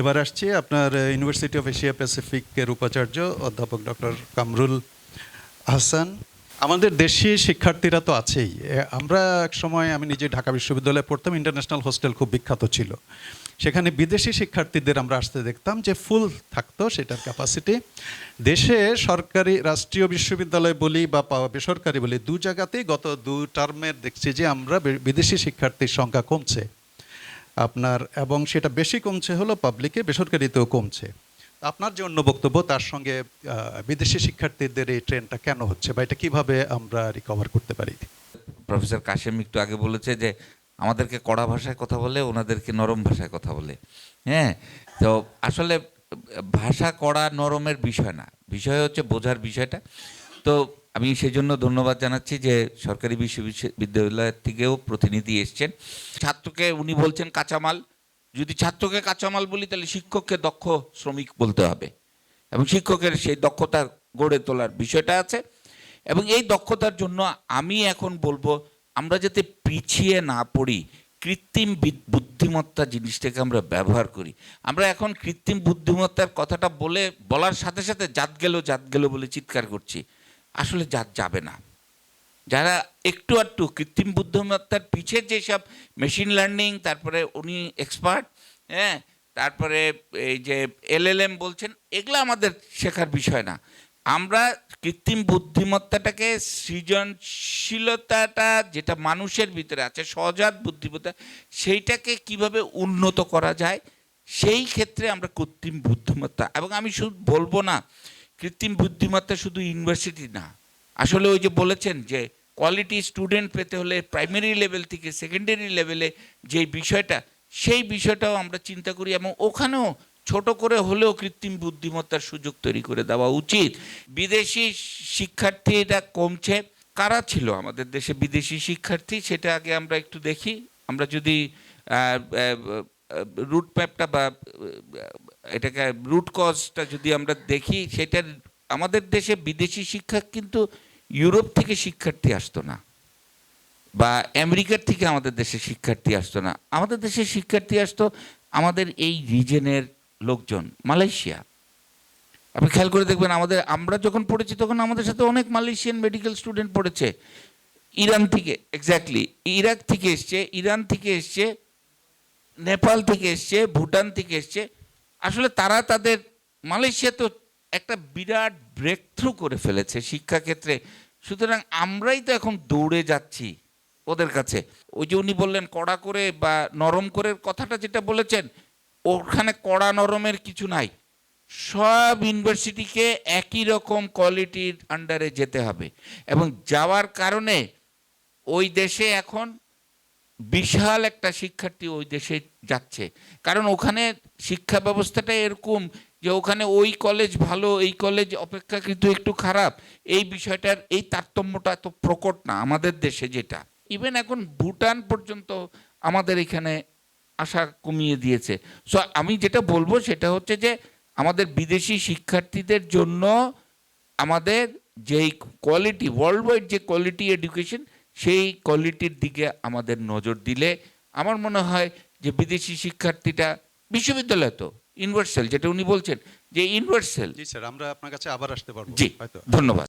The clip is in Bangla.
এবার আসছি আপনার ইউনিভার্সিটি অফ এশিয়া প্যাসিফিকের উপাচার্য অধ্যাপক ডক্টর কামরুল হাসান। আমাদের দেশি শিক্ষার্থীরা তো আছেই। আমরা এক সময়, আমি নিজে ঢাকা বিশ্ববিদ্যালয়ে পড়তাম, ইন্টারন্যাশনাল হোস্টেল খুব বিখ্যাত ছিল। সেখানে বিদেশি শিক্ষার্থীদের আমরা আসতে দেখতাম যে ফুল থাকতো সেটার ক্যাপাসিটি। দেশে সরকারি রাষ্ট্রীয় বিশ্ববিদ্যালয় বলি বা বেসরকারি বলি, দু জায়গাতেই গত 2 টার্মের দেখছি যে আমরা বিদেশি শিক্ষার্থীর সংখ্যা কমছে আপনার, এবং সেটা বেশি কমছে হলো পাবলিকে, বেসরকারিতেও কমছে। আপনার যে অন্য বক্তব্য, তার সঙ্গে বিদেশি শিক্ষার্থীদের এই ট্রেন্ডটা কেন হচ্ছে বা এটা কিভাবে আমরা রিকভার করতে পারি? প্রফেসর কাশেম একটু আগে বলেছে যে আমাদেরকে কড়া ভাষায় কথা বলে, ওনাদেরকে নরম ভাষায় কথা বলে। হ্যাঁ, তো আসলে ভাষা কড়া নরমের বিষয় না, বিষয় হচ্ছে বোঝার বিষয়টা। তো আমি সেই জন্য ধন্যবাদ জানাচ্ছি যে সরকারি বিশ্ববিদ্যালয় থেকেও প্রতিনিধি এসছেন। ছাত্রকে উনি বলছেন কাঁচামাল, যদি ছাত্রকে কাঁচামাল বলি তাহলে শিক্ষককে দক্ষ শ্রমিক বলতে হবে, এবং শিক্ষকের সেই দক্ষতা গড়ে তোলার বিষয়টা আছে। এবং এই দক্ষতার জন্য আমি এখন বলবো আমরা যাতে পিছিয়ে না পড়ি, কৃত্রিম বুদ্ধিমত্তা জিনিসটাকে আমরা ব্যবহার করি। আমরা এখন কৃত্রিম বুদ্ধিমত্তার কথাটা বলার সাথে সাথে জাত গেল বলে চিৎকার করছি। আসলে জাত যাবে না। যারা একটু আধটু কৃত্রিম বুদ্ধিমত্তার পিছের যেসব মেশিন লার্নিং, তারপরে উনি এক্সপার্ট, হ্যাঁ, তারপরে এই যে LLM বলছেন, এগুলো আমাদের শেখার বিষয় না। আমরা কৃত্রিম বুদ্ধিমত্তাটাকে, সৃজনশীলতাটা যেটা মানুষের ভিতরে আছে, সহজাত বুদ্ধিমত্তা, সেইটাকে কিভাবে উন্নত করা যায়, সেই ক্ষেত্রে আমরা কৃত্রিম বুদ্ধিমত্তা। এবং আমি শুধু বলবো না কৃত্রিম বুদ্ধিমত্তা শুধু ইউনিভার্সিটি না, আসলে ওই যে বলেছেন যে কোয়ালিটি স্টুডেন্ট পেতে হলে প্রাইমারি লেভেল থেকে সেকেন্ডারি লেভেলে যে বিষয়টা, সেই বিষয়টাও আমরা চিন্তা করি, এবং ওখানেও ছোট করে হলেও কৃত্রিম বুদ্ধিমত্তার সুযোগ তৈরি করে দেওয়া উচিত। বিদেশি শিক্ষার্থীরা কমছে। কারা ছিল আমাদের দেশে বিদেশি শিক্ষার্থী, সেটা আগে আমরা একটু দেখি। আমরা যদি রুট ম্যাপটা বা এটাকে রুট কজটা যদি আমরা দেখি, সেটার আমাদের দেশে বিদেশি শিক্ষা কিন্তু ইউরোপ থেকে শিক্ষার্থী আসতো না, বা আমেরিকার থেকে আমাদের দেশে শিক্ষার্থী আসতো না। আমাদের দেশে শিক্ষার্থী আসতো আমাদের এই রিজনের লোকজন, মালয়েশিয়া। আপনি খেয়াল করে দেখবেন আমরা যখন পড়েছি তখন আমাদের সাথে অনেক মালয়েশিয়ান মেডিকেল স্টুডেন্ট পড়েছে। ইরান থেকে, এক্স্যাক্টলি ইরাক থেকে এসছে, ইরান থেকে এসছে, নেপাল থেকে এসছে, ভুটান থেকে এসছে। আসলে তারা মালয়েশিয়া তো একটা বিরাট ব্রেক থ্রু করে ফেলেছে শিক্ষাক্ষেত্রে। সুতরাং আমরাই তো এখন দৌড়ে যাচ্ছি ওদের কাছে। ওই যে উনি বললেন কড়া করে বা নরম করে, কথাটা যেটা বলেছেন, ওখানে কড়া নরমের কিছু নাই। সব ইউনিভার্সিটিকে একই রকম কোয়ালিটির আন্ডারে যেতে হবে, এবং যাওয়ার কারণে ওই দেশে এখন বিশাল একটা শিক্ষার্থী ওই দেশে যাচ্ছে। কারণ ওখানে শিক্ষা ব্যবস্থাটা এরকম যে ওখানে ওই কলেজ ভালো, এই কলেজ অপেক্ষাকৃত একটু খারাপ। এই বিষয়টার এই তারতম্যটা এত প্রকট না আমাদের দেশে, যেটা ইভেন এখন ভুটান পর্যন্ত আমাদের এখানে আশা কমিয়ে দিয়েছে। সো আমি যেটা বলবো সেটা হচ্ছে যে আমাদের বিদেশি শিক্ষার্থীদের জন্য আমাদের যেই কোয়ালিটি, ওয়ার্ল্ড ওয়াইড যে কোয়ালিটি এডুকেশন, সেই কোয়ালিটির দিকে আমাদের নজর দিলে আমার মনে হয় যে বিদেশি শিক্ষার্থীটা, বিশ্ববিদ্যালয় তো ইউনিভার্সাল, যেটা উনি বলছেন যে ইউনিভার্সাল। জি স্যার, আমরা আপনার কাছে আবার আসতে পারবো। জি, ধন্যবাদ।